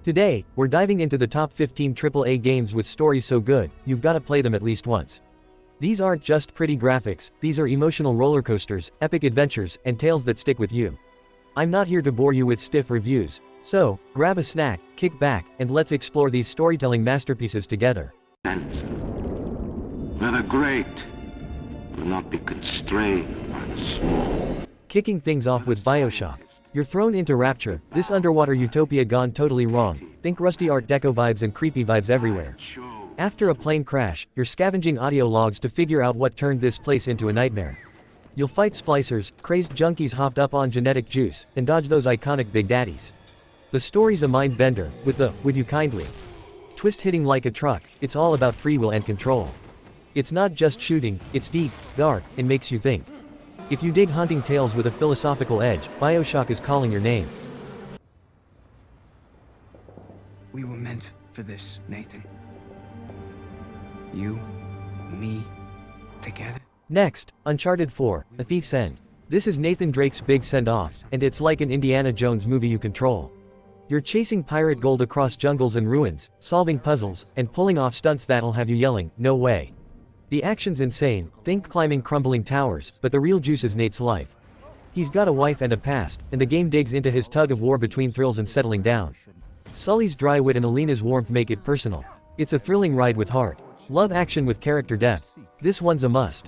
Today, we're diving into the top 15 AAA games with stories so good, you've gotta play them at least once. These aren't just pretty graphics, these are emotional roller coasters, epic adventures, and tales that stick with you. I'm not here to bore you with stiff reviews, so, grab a snack, kick back, and let's explore these storytelling masterpieces together. Where the great will not be constrained by the small. Kicking things off with BioShock. You're thrown into Rapture, this underwater utopia gone totally wrong. Think rusty Art Deco vibes and creepy vibes everywhere. After a plane crash, you're scavenging audio logs to figure out what turned this place into a nightmare. You'll fight splicers, crazed junkies hopped up on genetic juice, and dodge those iconic Big Daddies. The story's a mind bender, with the "would you kindly" twist hitting like a truck. It's all about free will and control. It's not just shooting, it's deep, dark, and makes you think. If you dig hunting tales with a philosophical edge, BioShock is calling your name. We were meant for this, Nathan. You, me, together. Next, Uncharted 4, A Thief's End. This is Nathan Drake's big send-off, and it's like an Indiana Jones movie you control. You're chasing pirate gold across jungles and ruins, solving puzzles, and pulling off stunts that'll have you yelling, "No way." The action's insane, think climbing crumbling towers, but the real juice is Nate's life. He's got a wife and a past, and the game digs into his tug-of-war between thrills and settling down. Sully's dry wit and Alina's warmth make it personal. It's a thrilling ride with heart. Love action with character depth. This one's a must.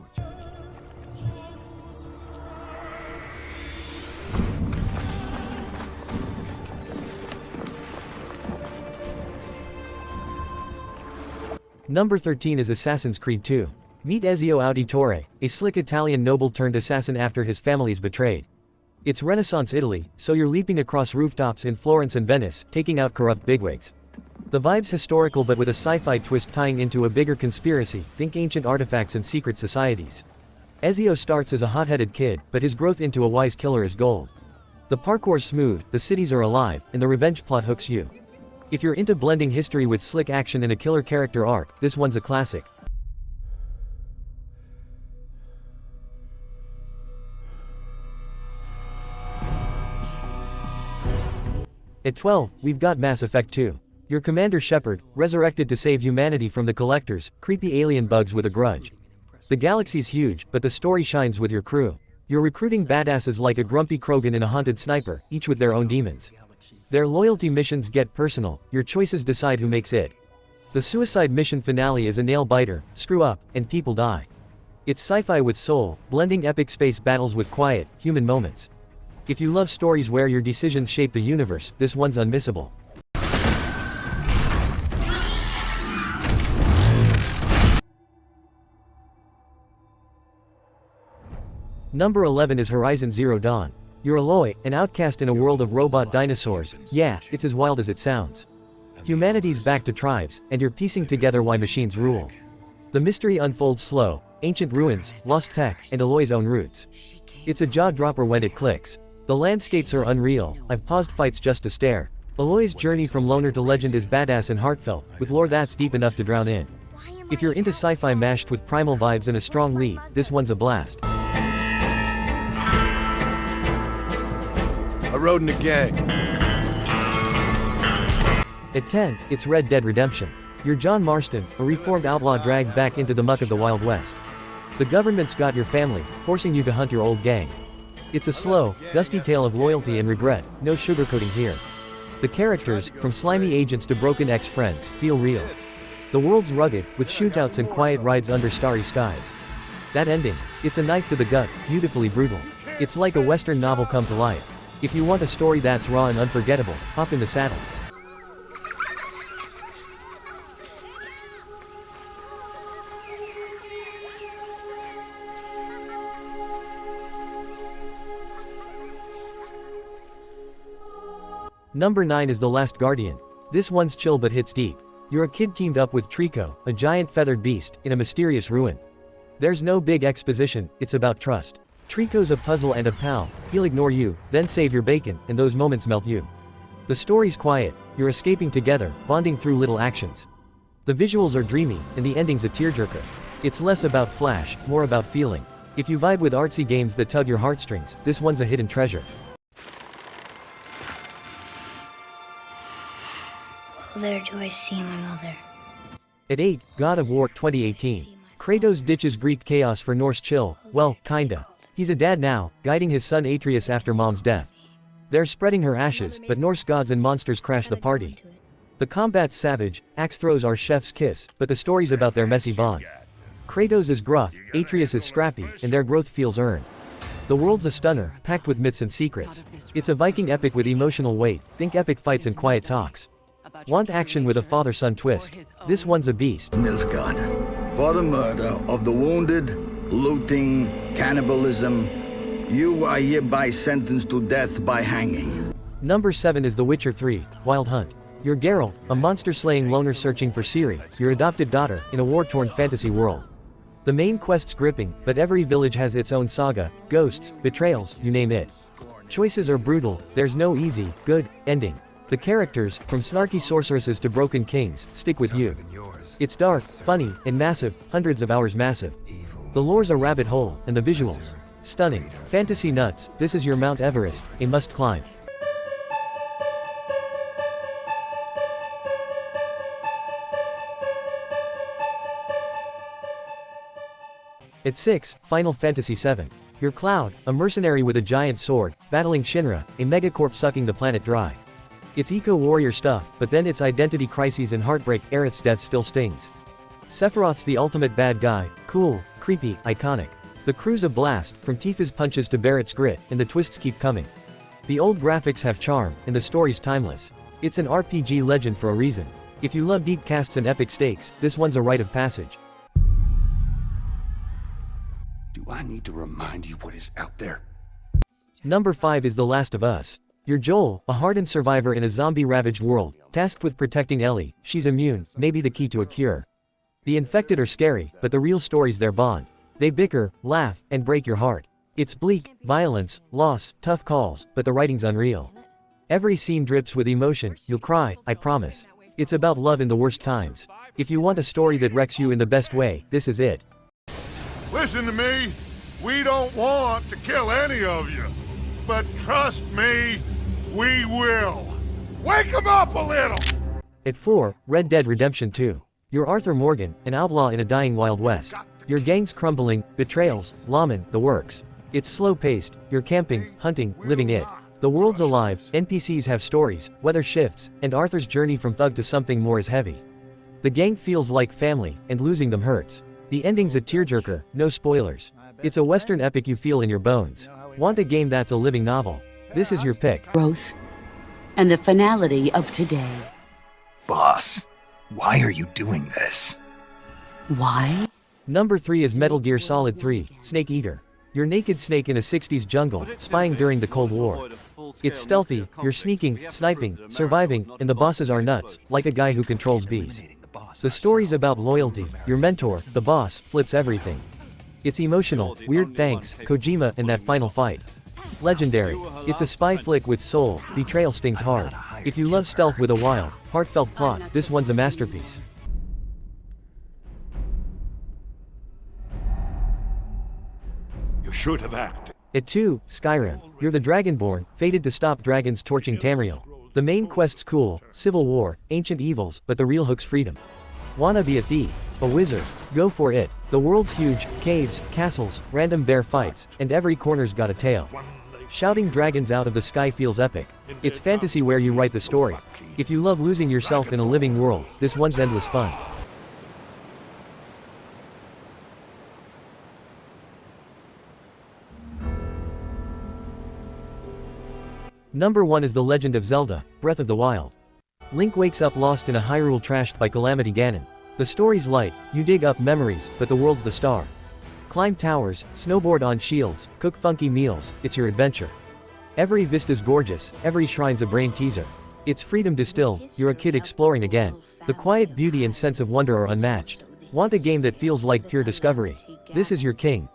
Number 13 is Assassin's Creed 2. Meet Ezio Auditore, a slick Italian noble turned assassin after his family's betrayed. It's Renaissance Italy, so you're leaping across rooftops in Florence and Venice, taking out corrupt bigwigs. The vibe's historical but with a sci-fi twist tying into a bigger conspiracy, think ancient artifacts and secret societies. Ezio starts as a hot-headed kid, but his growth into a wise killer is gold. The parkour's smooth, the cities are alive, and the revenge plot hooks you. If you're into blending history with slick action and a killer character arc, this one's a classic. At 12, we've got Mass Effect 2. You're Commander Shepard, resurrected to save humanity from the Collectors, creepy alien bugs with a grudge. The galaxy's huge, but the story shines with your crew. You're recruiting badasses like a grumpy Krogan and a haunted sniper, each with their own demons. Their loyalty missions get personal, your choices decide who makes it. The suicide mission finale is a nail-biter, screw up, and people die. It's sci-fi with soul, blending epic space battles with quiet, human moments. If you love stories where your decisions shape the universe, this one's unmissable. Number 11 is Horizon Zero Dawn. You're Aloy, an outcast in a world of robot dinosaurs. Yeah, it's as wild as it sounds. Humanity's back to tribes, and you're piecing together why machines rule. The mystery unfolds slow, ancient ruins, lost tech, and Aloy's own roots. It's a jaw-dropper when it clicks. The landscapes are unreal, I've paused fights just to stare. Aloy's journey from loner to legend is badass and heartfelt, with lore that's deep enough to drown in. If you're into sci-fi mashed with primal vibes and a strong lead, this one's a blast. I rode in a gang. At 10, it's Red Dead Redemption. You're John Marston, a reformed outlaw dragged back into the muck of the Wild West. The government's got your family, forcing you to hunt your old gang. It's a slow, dusty tale of loyalty and regret, no sugarcoating here. The characters, from slimy agents to broken ex-friends, feel real. The world's rugged, with shootouts and quiet rides under starry skies. That ending, it's a knife to the gut, beautifully brutal. It's like a Western novel come to life. If you want a story that's raw and unforgettable, hop in the saddle. Number 9 is The Last Guardian. This one's chill but hits deep. You're a kid teamed up with Trico, a giant feathered beast, in a mysterious ruin. There's no big exposition, it's about trust. Trico's a puzzle and a pal, he'll ignore you, then save your bacon, and those moments melt you. The story's quiet, you're escaping together, bonding through little actions. The visuals are dreamy, and the ending's a tearjerker. It's less about flash, more about feeling. If you vibe with artsy games that tug your heartstrings, this one's a hidden treasure. There do I see my mother. At 8, God of War 2018. Kratos ditches Greek chaos for Norse chill, well, kinda. He's a dad now, guiding his son Atreus after mom's death. They're spreading her ashes, but Norse gods and monsters crash the party. The combat's savage, axe throws are chef's kiss, but the story's about their messy bond. Kratos is gruff, Atreus is scrappy, and their growth feels earned. The world's a stunner, packed with myths and secrets. It's a Viking epic with emotional weight, think epic fights and quiet talks. Want action with a father-son twist? This one's a beast. Nilfgaard, for the murder of the wounded, looting, cannibalism, you are hereby sentenced to death by hanging. Number 7 is The Witcher 3, Wild Hunt. You're Geralt, a monster-slaying loner searching for Ciri, your adopted daughter, in a war-torn fantasy world. The main quest's gripping, but every village has its own saga, ghosts, betrayals, you name it. Choices are brutal, there's no easy, good, ending. The characters, from snarky sorceresses to broken kings, stick with you. It's dark, funny, and massive, hundreds of hours massive. The lore's a rabbit hole, and the visuals. Stunning. Fantasy nuts, this is your Mount Everest, a must climb. At 6, Final Fantasy VII. You're Cloud, a mercenary with a giant sword, battling Shinra, a megacorp sucking the planet dry. It's eco-warrior stuff, but then it's identity crises and heartbreak. Aerith's death still stings. Sephiroth's the ultimate bad guy, cool, creepy, iconic. The crew's a blast, from Tifa's punches to Barrett's grit, and the twists keep coming. The old graphics have charm, and the story's timeless. It's an RPG legend for a reason. If you love deep casts and epic stakes, this one's a rite of passage. Do I need to remind you what is out there? Number 5 is The Last of Us. You're Joel, a hardened survivor in a zombie-ravaged world, tasked with protecting Ellie. She's immune, maybe the key to a cure. The infected are scary, but the real story's their bond. They bicker, laugh, and break your heart. It's bleak, violence, loss, tough calls, but the writing's unreal. Every scene drips with emotion, you'll cry, I promise. It's about love in the worst times. If you want a story that wrecks you in the best way, this is it. Listen to me. We don't want to kill any of you. But trust me, we will. Wake them up a little! At 4, Red Dead Redemption 2. You're Arthur Morgan, an outlaw in a dying Wild West. Your gang's crumbling, betrayals, lawmen, the works. It's slow-paced, you're camping, hunting, living it. The world's alive, NPCs have stories, weather shifts, and Arthur's journey from thug to something more is heavy. The gang feels like family, and losing them hurts. The ending's a tearjerker, no spoilers. It's a Western epic you feel in your bones. Want a game that's a living novel? This is your pick. Growth and the finality of today. Boss, why are you doing this? Why? Number 3 is Metal Gear Solid 3, Snake Eater. You're Naked Snake in a 60s jungle, spying during the Cold War. It's stealthy, you're sneaking, sniping, surviving, and the bosses are nuts, like a guy who controls bees. The story's about loyalty, your mentor, the boss, flips everything. It's emotional, weird thanks, Kojima, and that final fight. Legendary. It's a spy flick with soul, betrayal stings hard. If you love stealth with a wild, heartfelt plot, this one's a masterpiece. You should have acted. At 2, Skyrim. You're the Dragonborn, fated to stop dragons torching Tamriel. The main quest's cool, civil war, ancient evils, but the real hook's freedom. Wanna be a thief? A wizard? Go for it. The world's huge, caves, castles, random bear fights, and every corner's got a tale. Shouting dragons out of the sky feels epic. It's fantasy where you write the story. If you love losing yourself in a living world, this one's endless fun. Number 1 is The Legend of Zelda, Breath of the Wild. Link wakes up lost in a Hyrule trashed by Calamity Ganon. The story's light, you dig up memories, but the world's the star. Climb towers, snowboard on shields, cook funky meals, it's your adventure. Every vista's gorgeous, every shrine's a brain teaser. It's freedom distilled, you're a kid exploring again. The quiet beauty and sense of wonder are unmatched. Want a game that feels like pure discovery? This is your king.